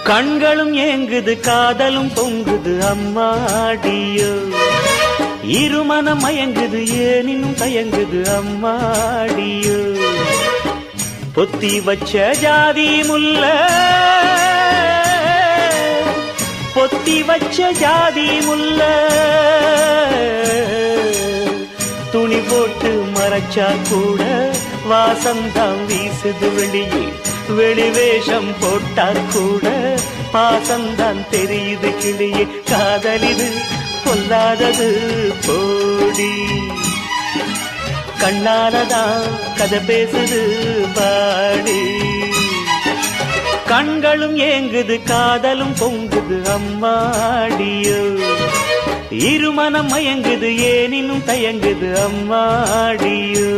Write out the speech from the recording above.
கண்களும் ஏங்குது காதலும் பொங்குது அம்மாடியோ இருமனம் மயங்குது ஏனினும் தயங்குது அம்மாடியோ பொத்தி வச்ச ஜாதி முல்ல பொத்தி வச்ச ஜாதி முல்ல துணி போட்டு மறைச்சா கூட வாசந்தாம் வீசுது வெளியே வெளிவேஷம் போட்டா கூட பாசந்தான் தெரியுது கிளியே காதலிது பொல்லாதது போடி கண்ணாலதான் கதை பேசுது பாடி கண்களும் ஏங்குது காதலும் பொங்குது அம்மாடியோ இருமனம் மயங்குது ஏனினும் தயங்குது அம்மாடியோ